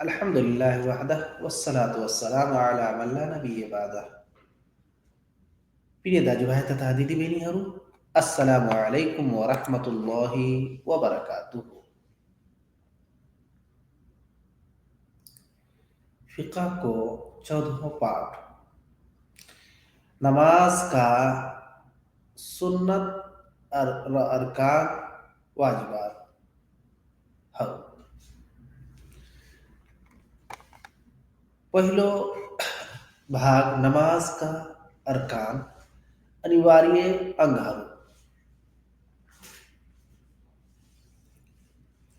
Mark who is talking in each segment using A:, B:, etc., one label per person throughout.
A: अल्हम्दुलिल्लाह वहदह वस्सलातु वस्सलामु अला मन ला नबिय्य बादह। प्रिय दाजुभाइ तथा दिदीबहिनीहरू, अस्सलामु अलैकुम वरहमतुल्लाहि वबरकातुहू। फिक़ह को 14वां पाठ, नमाज का सुन्नत अरकान वाजिबात हरु। पहिलो भाग नमाज का अरकान अनिवार्य अंग हरु।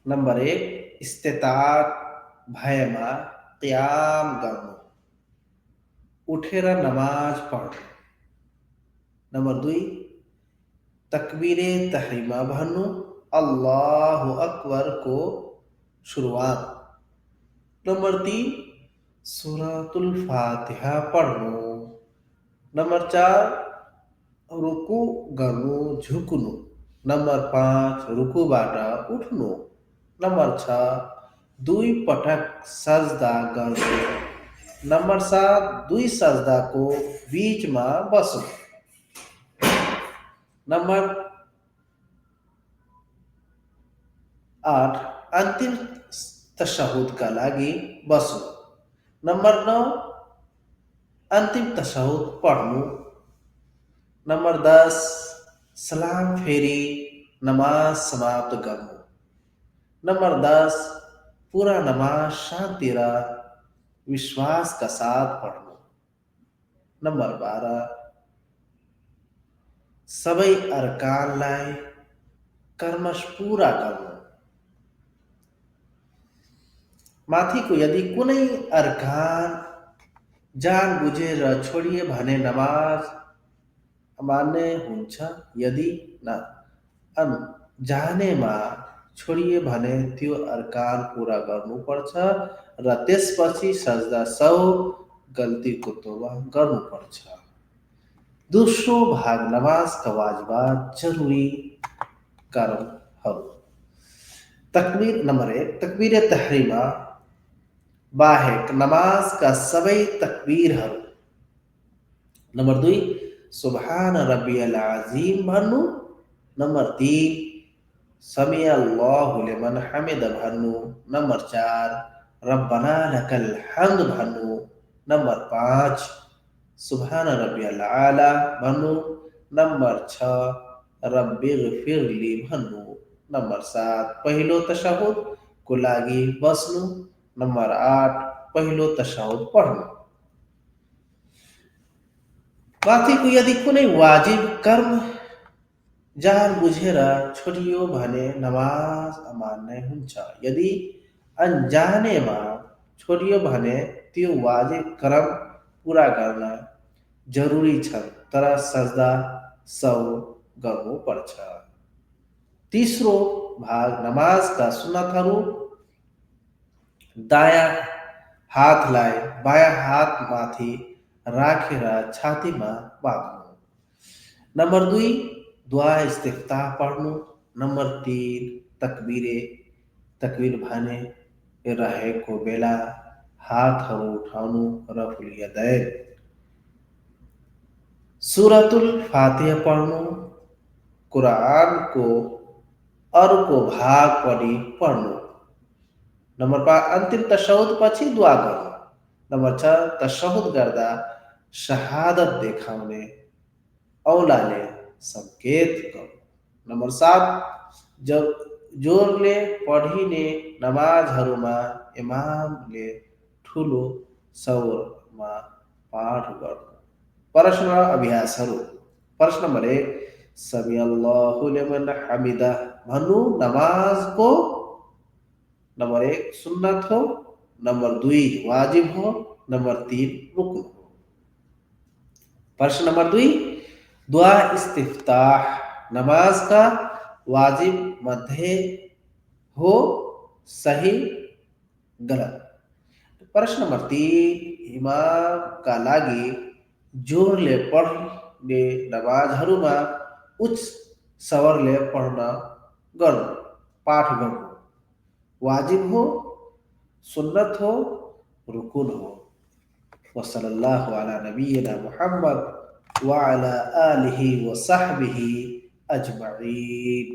A: नंबर 1 इस्तिताअत भएमा क़ियाम गर्नु, उठेर नमाज पढ्नु। नंबर 2 तकबीरे तहरीमा भन्नु, अल्लाहु अकबर को शुरुआत। नंबर 3 सूरतुल फातिहा पढ्नु। नंबर 4 रुकू गर्नु, झुक्नु। नंबर 5 रुकुबाट उठ्नु। नंबर 6 दुई पटक सजदा गर्नु। नंबर 7 दुई सजदाको बीचमा बस्नु। नंबर 8 अन्तिम तशहुदका लागि बस्नु। नंबर 9 अन्तिम तशहुद पढ्नु। नंबर 10 सलाम फेरी नमाज समाप्त गर्नु। नंबर 10 पूरा नमाज शान्ति र विश्वासका साथ पढ्नु। नंबर 12 सबै अरकानलाई कर्मश पूरा गर्नु। माथिको यदि कुनै अरकान जान बुझेर छोडिए भने नमाज अमान्य हुन्छ। यदि अनजानेमा छोडिए भने त्यो अरकान पूरा गर्नुपर्छ र त्यसपछि सजदा सहु गल्तीको तौबा गर्नुपर्छ। दोस्रो भाग नमाजका वाजिबात जरुरी कर्महरू। तकबीर नंबर 1 तकबीर तहरीमा बाहेक नमाजका सबै तकबीरहरू। नंबर 2 सुब्हान रब्बियल अज़ीम भन्नु। नंबर 3 समी अल्लाहु लिमन हमिद भन्नु। नंबर 4 रब्बना लकल हम्द भन्नु। नंबर 5 सुब्हान रब्बियल आला भन्नु। नंबर 6 रब्बिगफिरली भन्नु। नंबर 7 पहिलो तशहुद को लागि बस्नु। नंबर 8 पहिलो तशहुद पढ्नु। माथिको यदि कुनै वाजिब कर्म जान बुझेर छोडियो भने नमाज अमान्य हुन्छ। यदि अनजानेमा छोडियो भने त्यो वाजिब कर्म पूरा गर्न जरुरी छ, तर सजदा सहु गर्नुपर्छ। तीसरो भाग नमाजका सुन्नतहरू। दायाँ हातलाई बायाँ हातमाथि राखेर छातीमा बाँध्नु। नंबर 2 दुआ इस्तिफ्ताह पढ्नु। नंबर 3 तकबीर भने रहेको बेला हातहरू उठाउनु, रफुल यदैन। सूरतुल फातिहा पढ्नु। कुरानको अर्को भाग पनि पढ्नु। नंबर 5 अन्तिम तशहुद पछि दुआ गर्नु। नंबर 6 तशहुद गर्दा शहादत देखाउने औंलाले संकेत गर्नु। नंबर 7 जोरले पढिने नमाजहरूमा इमामले ठुलो स्वरमा पाठ गर्नु। प्रश्न र अभ्यासहरू। प्रश्न नंबर 1 समी अल्लाहु लिमन हमिदा भन्नु नमाजको नंबर 1 सुन्नत हो। नंबर 2 वाजिब हो। नंबर 3 रुकन हो। प्रश्न नंबर 2 दुआ इस्तिफ्ताह नमाज का वाजिब मध्ये हो, सही गलत। प्रश्न नंबर 3 इमाम का लागि जोरले पढ्ने नमाजहरूमा उच्च स्वरले पाठ गर्नु वाजिब हो। سنت ہو، رکن ہو۔ وصلی اللہ علی نبینا محمد وعلی آلہ وصحبہ اجمعین۔